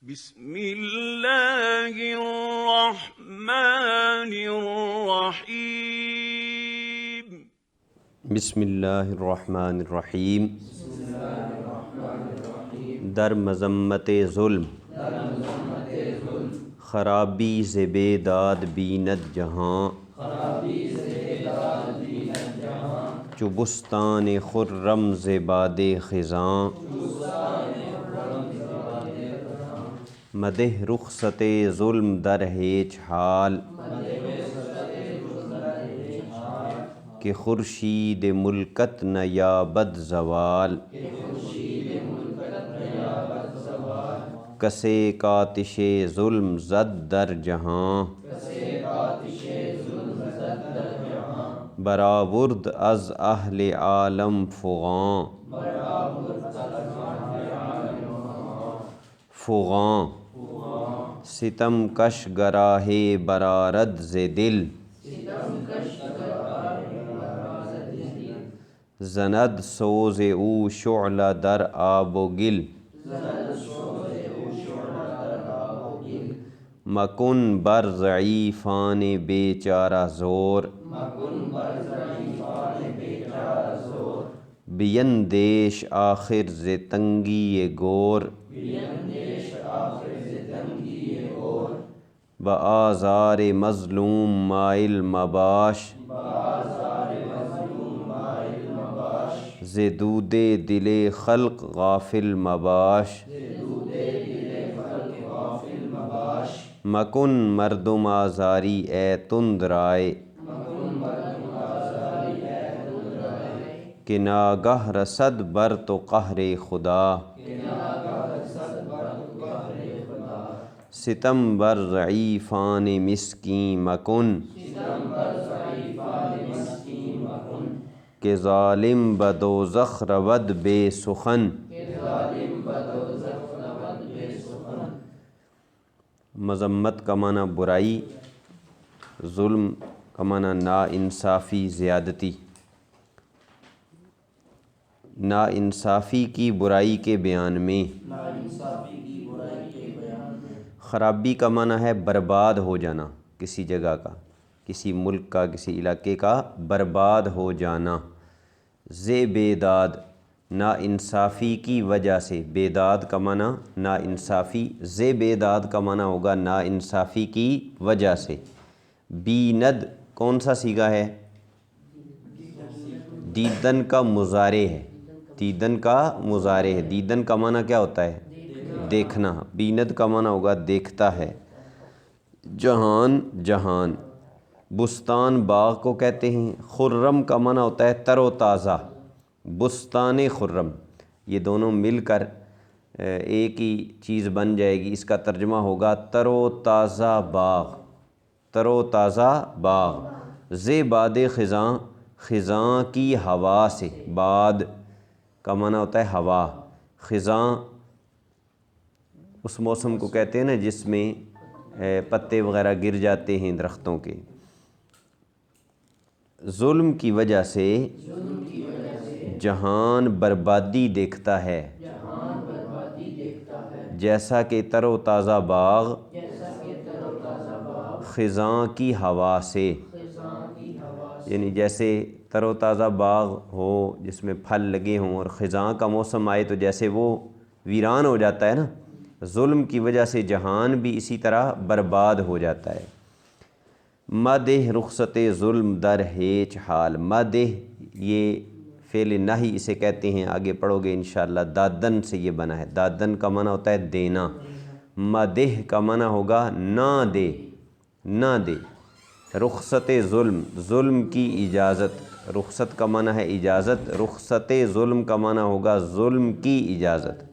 بسم اللہ الرحمن الرحیم بسم اللہ الرحمن الرحیم در مذمت ظلم خرابی ز بیداد بیند جہاں چو بستان خرم ز باد خزاں مدح رخصت ظلم در ہیچ حال کہ خورشید ملکت نہ یابد زوال کسے کاتش ظلم زد در جہاں برآورد از اہل عالم فغاں ستم کش گراہ برآرد ز دل زند سوز او شعلہ در آب و گل مکن بر ضعیفان بیچارہ زور بیندیش آخر ز تنگی گور بآزار مظلوم مائل مباش ز دود دل خلق غافل مباش مکن مردم آزاری اے تند رائے کہ ناگہ رسد بر تو قہر خدا ستم بر ضعیفان مسکین مکن کہ ظالم بدوزخ رود بے سخن مذمت کا معنی برائی، ظلم کا معنی ناانصافی زیادتی، ناانصافی کی برائی کے بیان میں خرابی کا معنی ہے برباد ہو جانا، کسی جگہ کا، کسی ملک کا، کسی علاقے کا برباد ہو جانا۔ ز بیداد ناانصافی کی وجہ سے، بیداد کا معنی ناانصافی، ز بیداد کا معنی ہوگا ناانصافی کی وجہ سے۔ بیند کون سا صیغہ ہے؟ دیدن کا مضارع ہے، دیدن کا مضارع ہے۔ دیدن کا معنی کیا ہوتا ہے؟ دیکھنا۔ بیند کا معنی ہوگا دیکھتا ہے۔ جہان، جہان، بستان باغ کو کہتے ہیں۔ خرم کا معنی ہوتا ہے تر و تازہ، بستان خرم، یہ دونوں مل کر ایک ہی چیز بن جائے گی۔ اس کا ترجمہ ہوگا تر و تازہ باغ، تر و تازہ باغ۔ ز باد خزاں، خزاں کی ہوا سے، باد کا معنی ہوتا ہے ہوا۔ خزاں اس موسم کو کہتے ہیں نا جس میں پتے وغیرہ گر جاتے ہیں درختوں کے۔ ظلم کی وجہ سے جہان بربادی دیکھتا ہے، جیسا کہ تر و تازہ باغ خزاں کی ہوا سے، یعنی جیسے تر و تازہ باغ ہو جس میں پھل لگے ہوں اور خزاں کا موسم آئے تو جیسے وہ ویران ہو جاتا ہے نا، ظلم کی وجہ سے جہان بھی اسی طرح برباد ہو جاتا ہے۔ مدح رخصت ظلم در ہیچ حال، مدح یہ فعل نہی اسے کہتے ہیں، آگے پڑھو گے انشاءاللہ۔ دادن سے یہ بنا ہے، دادن کا معنی ہوتا ہے دینا، مدح کا معنی ہوگا نہ دے، نہ دے۔ رخصت ظلم، ظلم کی اجازت، رخصت کا معنی ہے اجازت، رخصت ظلم کا معنی ہوگا ظلم کی اجازت۔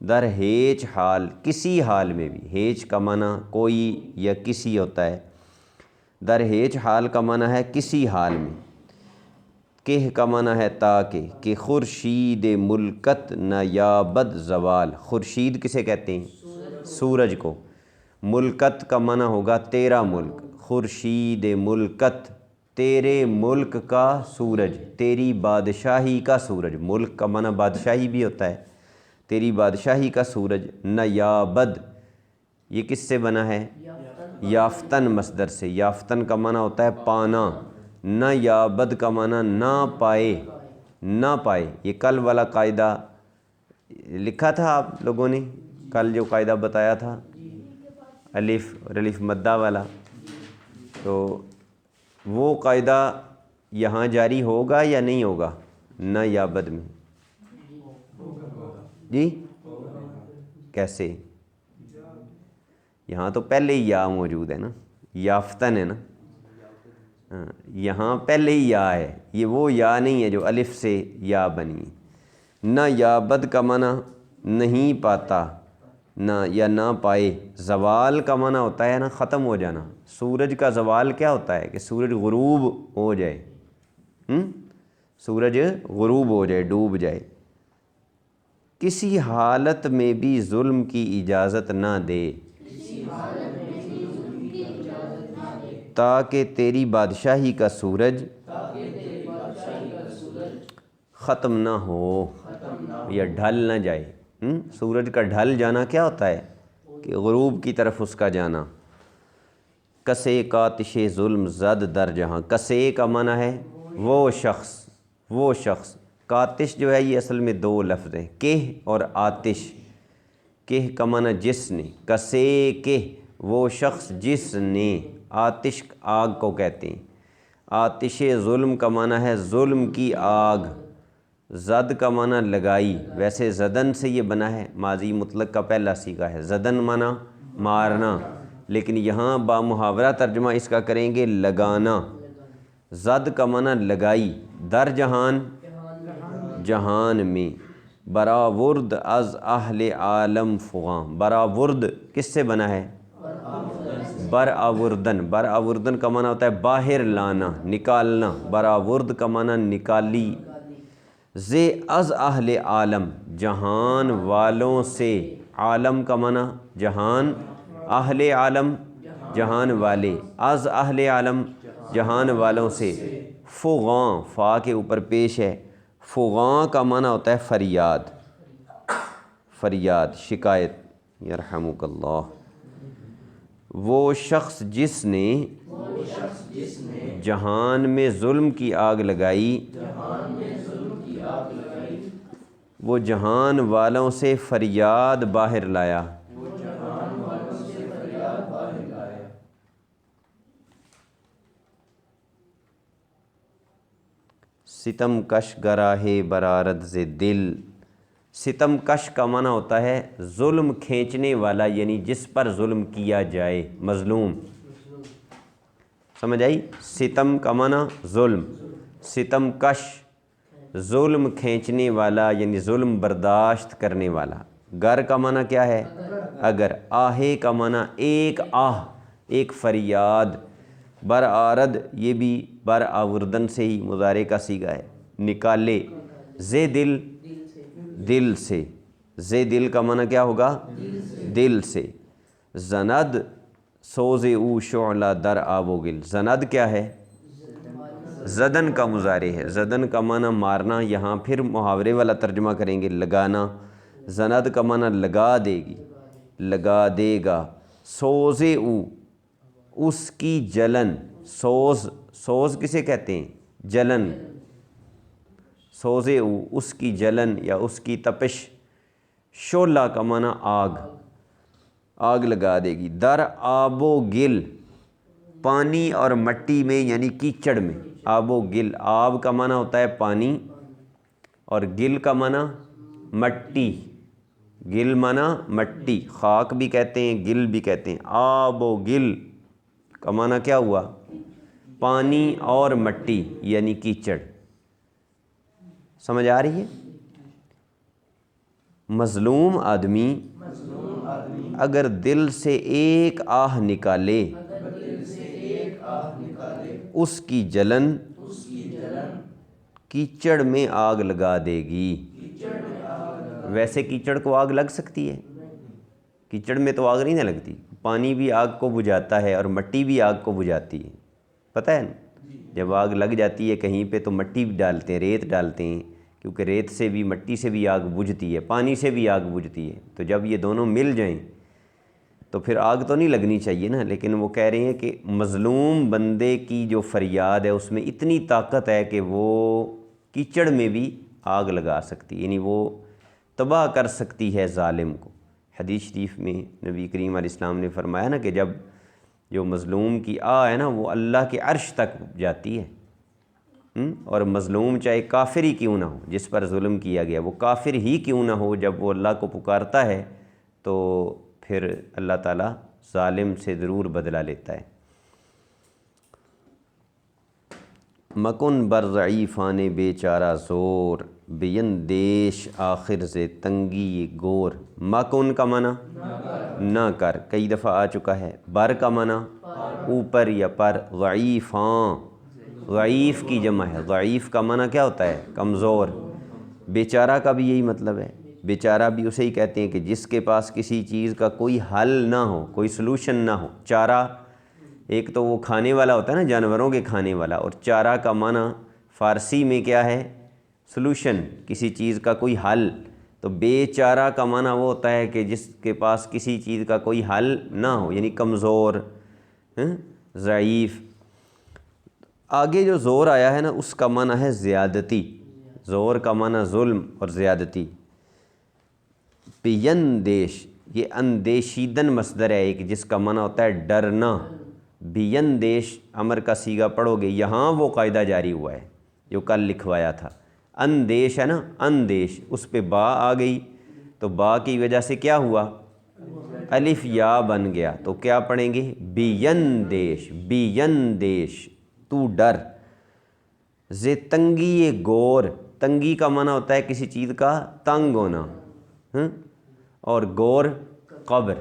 در ہیچ حال، کسی حال میں بھی، ہیچ کا معنی کوئی یا کسی ہوتا ہے، در ہیچ حال کا معنی ہے کسی حال میں۔ کہ کا معنی ہے تاکہ، کہ خورشید ملکت نہ یابد زوال، خورشید کسے کہتے ہیں؟ سورج کو۔ ملکت کا معنی ہوگا تیرا ملک، خورشید ملکت تیرے ملک کا سورج، تیری بادشاہی کا سورج، ملک کا معنی بادشاہی بھی ہوتا ہے، تیری بادشاہی کا سورج نہ یابد یہ کس سے بنا ہے؟ یافتن مصدر سے. یافتن کا معنی ہوتا ہے پانا. نہ یابد کا معنی نہ پائے، نہ پائے. یہ کل والا قاعدہ لکھا تھا آپ لوگوں نے، کل جو قاعدہ بتایا تھا الف اور الف مدہ والا، تو وہ قاعدہ یہاں جاری ہوگا یا نہیں ہوگا نہ یابد میں؟ جی کیسے؟ یہاں تو پہلے ہی یا موجود ہے نا، یافتن ہے نا. یہاں پہلے ہی یا ہے، یہ وہ یا نہیں ہے جو الف سے یا بنی. نہ یابد کا معنی نہیں پاتا، نہ یا نہ پائے. زوال کا معنی ہوتا ہے نا ختم ہو جانا. سورج کا زوال کیا ہوتا ہے؟ کہ سورج غروب ہو جائے. سورج غروب ہو جائے، ڈوب جائے. کسی حالت میں بھی ظلم کی اجازت نہ دے تاکہ تیری بادشاہی کا سورج ختم نہ ہو یا ڈھل نہ جائے. سورج کا ڈھل جانا کیا ہوتا ہے؟ کہ غروب کی طرف اس کا جانا. کسے کاتش ظلم زد در جہاں. کسے کا معنی ہے وہ شخص، وہ شخص. کاتش جو ہے یہ اصل میں دو لفظ ہیں، کہ اور آتش. کہ کا معنی جس نے، کسے کہ وہ شخص جس نے. آتش آگ کو کہتے ہیں. آتش ظلم کا معنی ہے ظلم کی آگ. زد کا معنی لگائی. ویسے زدن سے یہ بنا ہے، ماضی مطلق کا پہلا صیغہ ہے. زدن معنی مارنا، لیکن یہاں با محاورہ ترجمہ اس کا کریں گے لگانا. زد کا معنی لگائی. در جہان، جہان میں. براورد از اہل عالم فغاں. براورد کس سے بنا ہے؟ برآوردن. برآوردن کا معنی ہوتا ہے باہر لانا، نکالنا. براورد کا معنی نکالی. زے از اہل عالم، جہان والوں سے. عالم کا معنی جہان. اہل عالم جہان والے. از اہل عالم جہان والوں سے. فغاں فا کے اوپر پیش ہے. فغاں کا معنی ہوتا ہے فریاد. فریاد، شکایت. یرحمک اللہ. وہ شخص جس نے جہان میں ظلم کی آگ لگائی، وہ جہان والوں سے فریاد باہر لایا. ستم کش گراہے برارد ز دل. ستم کش کا معنی ہوتا ہے ظلم کھینچنے والا، یعنی جس پر ظلم کیا جائے، مظلوم. سمجھ آئی؟ ستم کا معنی ظلم. ستم کش ظلم کھینچنے والا، یعنی ظلم برداشت کرنے والا. گر کا معنی کیا ہے؟ اگر. آہے کا معنی ایک آہ، ایک فریاد. برآرد یہ بھی برآوردن سے ہی مضارع کا صیغہ ہے، نکالے. زے دل، دل سے. زے دل کا معنی کیا ہوگا؟ دل سے. زند سوز او شعلہ در آب و گل. زند کیا ہے؟ زدن کا مضارع ہے. زدن کا معنی مارنا. یہاں پھر محاورے والا ترجمہ کریں گے لگانا. زند کا معنی لگا دے گی، لگا دے گا. سوز او اس کی جلن. سوز، سوز کسے کہتے ہیں؟ جلن. سوز او اس کی جلن یا اس کی تپش. شعلہ کا معنی آگ، آگ لگا دے گی. در آب و گل، پانی اور مٹی میں یعنی کیچڑ میں. آب و گل، آب کا معنی ہوتا ہے پانی اور گل کا معنی مٹی. گل معنی مٹی، خاک بھی کہتے ہیں گل بھی کہتے ہیں. آب و گل کا معنی کیا ہوا؟ پانی اور مٹی یعنی کیچڑ. سمجھ آ رہی ہے؟ مظلوم آدمی اگر دل سے ایک آہ نکالے، اس کی جلن کیچڑ میں آگ لگا دے گی. ویسے کیچڑ کو آگ لگ سکتی ہے؟ کیچڑ میں تو آگ نہیں نہ لگتی. پانی بھی آگ کو بجھاتا ہے اور مٹی بھی آگ کو بجھاتی ہے. پتہ ہے نا؟ جب آگ لگ جاتی ہے کہیں پہ تو مٹی بھی ڈالتے ہیں، ریت ڈالتے ہیں، کیونکہ ریت سے بھی، مٹی سے بھی آگ بجھتی ہے، پانی سے بھی آگ بجھتی ہے. تو جب یہ دونوں مل جائیں تو پھر آگ تو نہیں لگنی چاہیے نا، لیکن وہ کہہ رہے ہیں کہ مظلوم بندے کی جو فریاد ہے اس میں اتنی طاقت ہے کہ وہ کیچڑ میں بھی آگ لگا سکتی، یعنی وہ تباہ کر سکتی ہے ظالم کو۔ حدیث شریف میں نبی کریم علیہ السلام نے فرمایا نا کہ جب جو مظلوم کی ہے نا وہ اللہ کے عرش تک جاتی ہے، اور مظلوم چاہے کافر ہی کیوں نہ ہو، جس پر ظلم کیا گیا وہ کافر ہی کیوں نہ ہو، جب وہ اللہ کو پکارتا ہے تو پھر اللہ تعالیٰ ظالم سے ضرور بدلہ لیتا ہے۔ مکن بر ضعیفان بے چارہ زور، بیندیش آخر سے تنگی گور۔ مکن کا معنی نہ کر، کئی دفعہ آ چکا ہے۔ بر کا معنی اوپر یا پر، ضعیفاں ضعیف کی جمع ہے، ضعیف کا معنی کیا ہوتا ہے؟ کمزور۔ بیچارہ کا بھی یہی مطلب ہے، بیچارہ بھی اسے ہی کہتے ہیں کہ جس کے پاس کسی چیز کا کوئی حل نہ ہو، کوئی سلوشن نہ ہو۔ چارہ ایک تو وہ کھانے والا ہوتا ہے نا، جانوروں کے کھانے والا، اور چارہ کا معنی فارسی میں کیا ہے؟ سلوشن، کسی چیز کا کوئی حل۔ تو بے چارہ کا معنی وہ ہوتا ہے کہ جس کے پاس کسی چیز کا کوئی حل نہ ہو، یعنی کمزور، ضعیف۔ آگے جو زور آیا ہے نا اس کا معنی ہے زیادتی، زور کا معنی ظلم اور زیادتی۔ بیندیش، یہ اندیشیدن مصدر ہے ایک، جس کا معنی ہوتا ہے ڈرنا۔ بیندیش امر کا صیغہ پڑھو گے، یہاں وہ قاعدہ جاری ہوا ہے جو کل لکھوایا تھا۔ اندیش ہے نا، اندیش، اس پہ با آ گئی تو با کی وجہ سے کیا ہوا؟ الف یا بن گیا، تو کیا پڑھیں گے؟ بیندیش، بیندیش تو ڈر۔ زے تنگی گور، تنگی کا معنی ہوتا ہے کسی چیز کا تنگ ہونا، اور گور قبر۔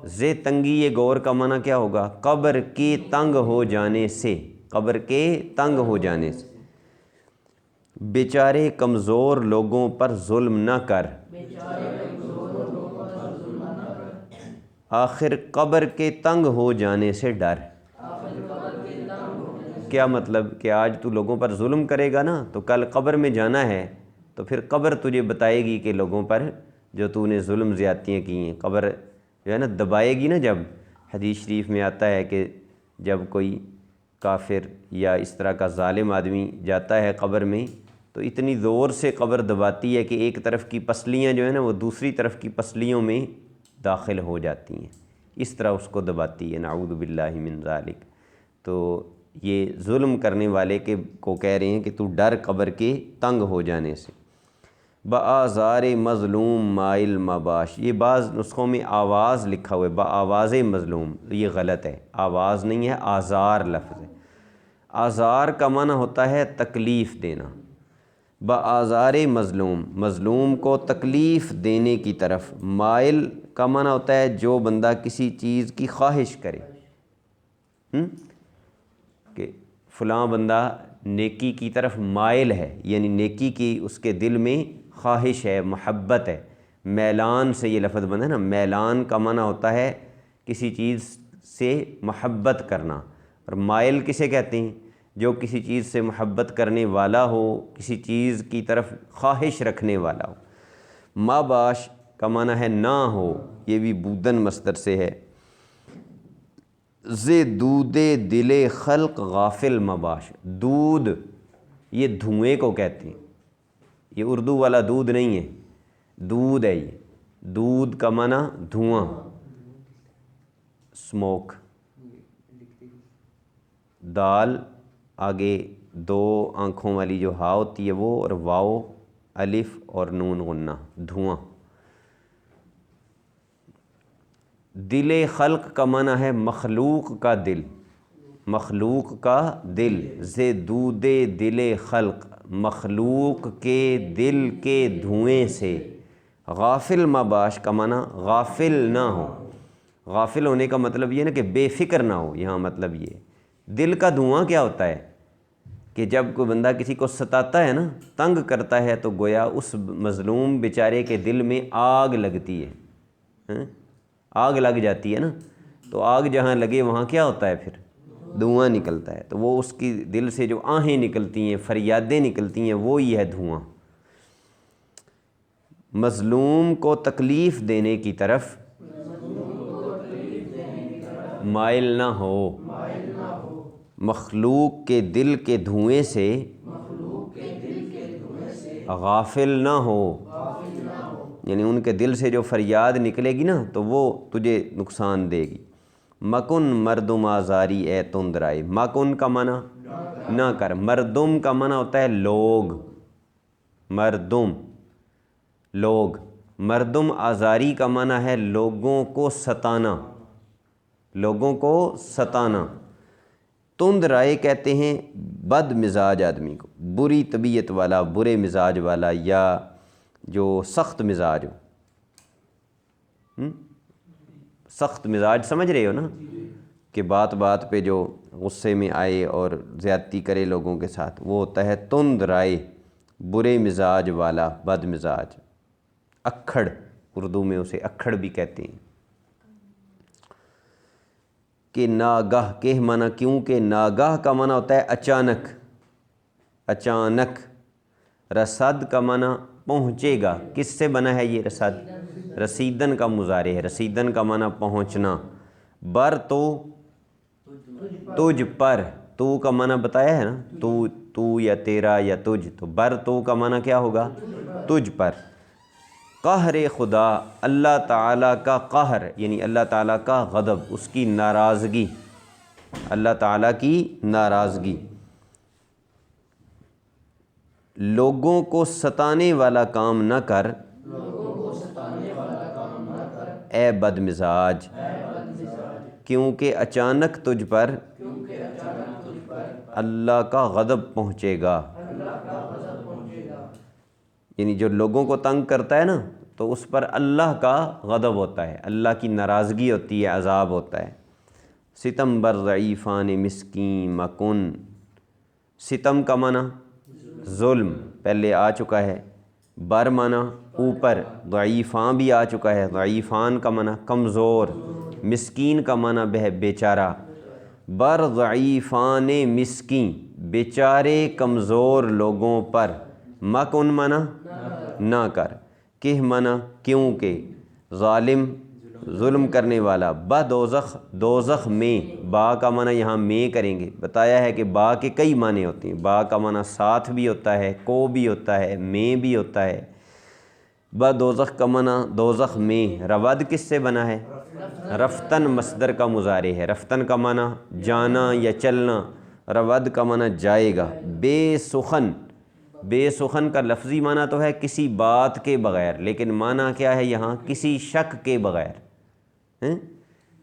زے تنگی گور کا معنی کیا ہوگا؟ قبر کے تنگ ہو جانے سے، قبر کے تنگ ہو جانے سے۔ بیچارے کمزور لوگوں پر ظلم نہ کر، آخر قبر کے تنگ ہو جانے سے ڈر۔ کیا مطلب کہ آج تو لوگوں پر ظلم کرے گا نا تو کل قبر میں جانا ہے، تو پھر قبر تجھے بتائے گی کہ لوگوں پر جو تو نے ظلم زیادتیاں کی ہیں، قبر جو ہے نا دبائے گی نا۔ جب حدیث شریف میں آتا ہے کہ جب کوئی کافر یا اس طرح کا ظالم آدمی جاتا ہے قبر میں تو اتنی زور سے قبر دباتی ہے کہ ایک طرف کی پسلیاں جو ہیں نا وہ دوسری طرف کی پسلیوں میں داخل ہو جاتی ہیں، اس طرح اس کو دباتی ہے، نعوذ باللہ من ذالک۔ تو یہ ظلم کرنے والے کو کہہ رہے ہیں کہ تو ڈر قبر کے تنگ ہو جانے سے۔ بآزار مظلوم مائل مباش، یہ بعض نسخوں میں آواز لکھا ہوا ہے، بآواز مظلوم، یہ غلط ہے، آواز نہیں ہے، آزار لفظ ہے۔ آزار کا معنی ہوتا ہے تکلیف دینا۔ بآزار مظلوم، مظلوم کو تکلیف دینے کی طرف۔ مائل کا معنی ہوتا ہے جو بندہ کسی چیز کی خواہش کرے، کہ فلاں بندہ نیکی کی طرف مائل ہے، یعنی نیکی کی اس کے دل میں خواہش ہے، محبت ہے۔ میلان سے یہ لفظ بنا ہے نا، میلان کا معنی ہوتا ہے کسی چیز سے محبت کرنا، اور مائل کسے کہتے ہیں؟ جو کسی چیز سے محبت کرنے والا ہو، کسی چیز کی طرف خواہش رکھنے والا ہو۔ ماباش کا معنی ہے نہ ہو، یہ بھی بودن مصدر سے ہے۔ زے دود دل خلق غافل مباش، دود یہ دھوئیں کو کہتے ہیں، یہ اردو والا دودھ نہیں ہے، دود ہے یہ۔ دود کا معنی دھواں، اسموک۔ دال آگے دو آنکھوں والی جو ہا ہوتی ہے وہ، اور واو الف اور نون غنہ، دھواں۔ دل خلق کا معنی ہے مخلوق کا دل، مخلوق کا دل۔ زے دود دل خلق، مخلوق کے دل کے دھوئیں سے۔ غافل مباش کا معنی غافل نہ ہو، غافل ہونے کا مطلب یہ نا کہ بے فکر نہ ہو، یہاں مطلب یہ۔ دل کا دھواں کیا ہوتا ہے کہ جب کوئی بندہ کسی کو ستاتا ہے نا، تنگ کرتا ہے، تو گویا اس مظلوم بیچارے کے دل میں آگ لگتی ہے، آگ لگ جاتی ہے نا، تو آگ جہاں لگے وہاں کیا ہوتا ہے؟ پھر دھواں نکلتا ہے، تو وہ اس کی دل سے جو آہیں نکلتی ہیں، فریادیں نکلتی ہیں، وہی ہے دھواں۔ مظلوم کو تکلیف دینے کی طرف مائل نہ ہو، مخلوق کے دل کے دھوئیں سے غافل نہ ہو، یعنی ان کے دل سے جو فریاد نکلے گی نا تو وہ تجھے نقصان دے گی۔ مکن مردم آزاری اے تندرائے، مکن کا معنی نہ کر، مردم کا معنی ہوتا ہے لوگ، مردم لوگ، مردم آزاری کا معنی ہے لوگوں کو ستانا، لوگوں کو ستانا۔ تند رائے کہتے ہیں بد مزاج آدمی کو، بری طبیعت والا، برے مزاج والا، یا جو سخت مزاج ہو۔ سخت مزاج سمجھ رہے ہو نا، کہ بات بات پہ جو غصے میں آئے اور زیادتی کرے لوگوں کے ساتھ، وہ ہوتا ہے تند رائے، برے مزاج والا، بد مزاج، اکھڑ، اردو میں اسے اکھڑ بھی کہتے ہیں۔ کہ ناگاہ، کہ معنی کیونکہ، ناگاہ کا معنی ہوتا ہے اچانک، اچانک۔ رصد کا معنی پہنچے گا، کس سے بنا ہے یہ رصد؟ رسیدن کا مضارع ہے، رسیدن کا معنی پہنچنا۔ بر تو تجھ پر، تو کا معنی بتایا ہے نا، تو یا تیرا یا تجھ، تو بر تو کا معنی کیا ہوگا؟ تجھ پر۔ قہر خدا، اللہ تعالیٰ کا قہر یعنی اللہ تعالیٰ کا غضب، اس کی ناراضگی، اللہ تعالیٰ کی ناراضگی۔ لوگوں کو ستانے والا کام نہ کر اے بد مزاج، کیونکہ اچانک تجھ پر اللہ کا غضب پہنچے گا۔ یعنی جو لوگوں کو تنگ کرتا ہے نا تو اس پر اللہ کا غضب ہوتا ہے، اللہ کی ناراضگی ہوتی ہے، عذاب ہوتا ہے۔ ستم بر ضعیفان مسکین مکن، ستم کا معنی ظلم پہلے آ چکا ہے، بر معنی اوپر، ضعیفان بھی آ چکا ہے، ضعیفان کا معنی کمزور، مسکین کا معنی بیچارہ۔ بر ضعیفان مسکین، بیچارے کمزور لوگوں پر، مکن معنی نہ کر، کہ معنی کیونکہ، ظالم ظلم کرنے والا، بدوزخ، دوزخ میں، با کا معنی یہاں میں کریں گے، بتایا ہے کہ با کے کئی معنی ہوتے ہیں، با کا معنی ساتھ بھی ہوتا ہے، کو بھی ہوتا ہے، میں بھی ہوتا ہے۔ بدوزخ کا معنی دوزخ میں، رود کس سے بنا ہے؟ رفتن مصدر کا مضارع ہے، رفتن کا معنی جانا یا چلنا، رود کا معنی جائے گا۔ بے سخن، بے سخن کا لفظی معنی تو ہے کسی بات کے بغیر، لیکن معنی کیا ہے یہاں؟ کسی شک کے بغیر،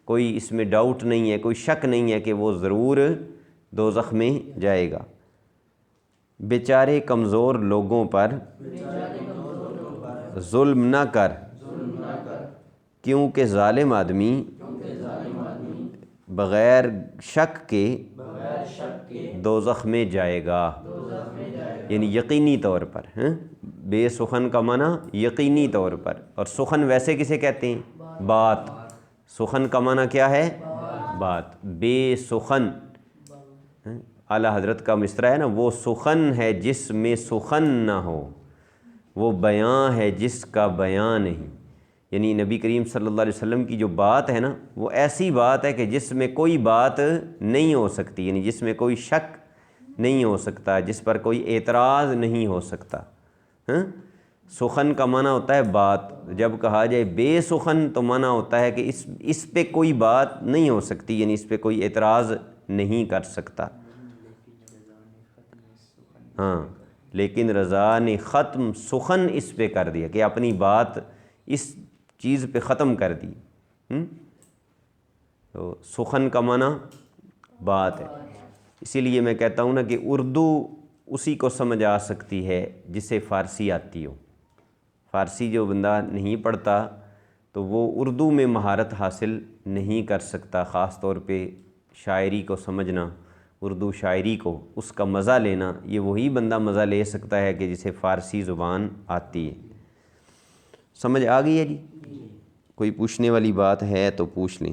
کوئی اس میں ڈاؤٹ نہیں ہے، کوئی شک نہیں ہے کہ وہ ضرور دوزخ میں جائے گا۔ بیچارے کمزور لوگوں پر ظلم نہ کر، کیونکہ ظالم آدمی بغیر شک کے دوزخ میں جائے گا، یعنی یقینی طور پر۔ بے سخن کا معنی یقینی طور پر، اور سخن ویسے کسے کہتے ہیں؟ بات، سخن کا معنی کیا ہے؟ بات۔ بے سخن، اعلیٰ حضرت کا مصرع ہے نا، وہ سخن ہے جس میں سخن نہ ہو، وہ بیان ہے جس کا بیان نہیں۔ یعنی نبی کریم صلی اللہ علیہ وسلم کی جو بات ہے نا، وہ ایسی بات ہے کہ جس میں کوئی بات نہیں ہو سکتی، یعنی جس میں کوئی شک نہیں ہو سکتا، جس پر کوئی اعتراض نہیں ہو سکتا۔ سخن کا معنی ہوتا ہے بات، جب کہا جائے بے سخن تو معنی ہوتا ہے کہ اس پہ کوئی بات نہیں ہو سکتی، یعنی اس پہ کوئی اعتراض نہیں کر سکتا۔ ہاں، لیکن رضا نے ختم سخن اس پہ کر دیا کہ اپنی بات اس چیز پہ ختم کر دی۔ تو سخن کا معنی بات ہے۔ اسی لیے میں کہتا ہوں نا کہ اردو اسی کو سمجھ آ سکتی ہے جسے فارسی آتی ہو۔ فارسی جو بندہ نہیں پڑھتا تو وہ اردو میں مہارت حاصل نہیں کر سکتا، خاص طور پہ شاعری کو سمجھنا، اردو شاعری کو، اس کا مزہ لینا، یہ وہی بندہ مزہ لے سکتا ہے کہ جسے فارسی زبان آتی ہے۔ سمجھ آ گئی ہے جی؟ کوئی پوچھنے والی بات ہے تو پوچھ لیں۔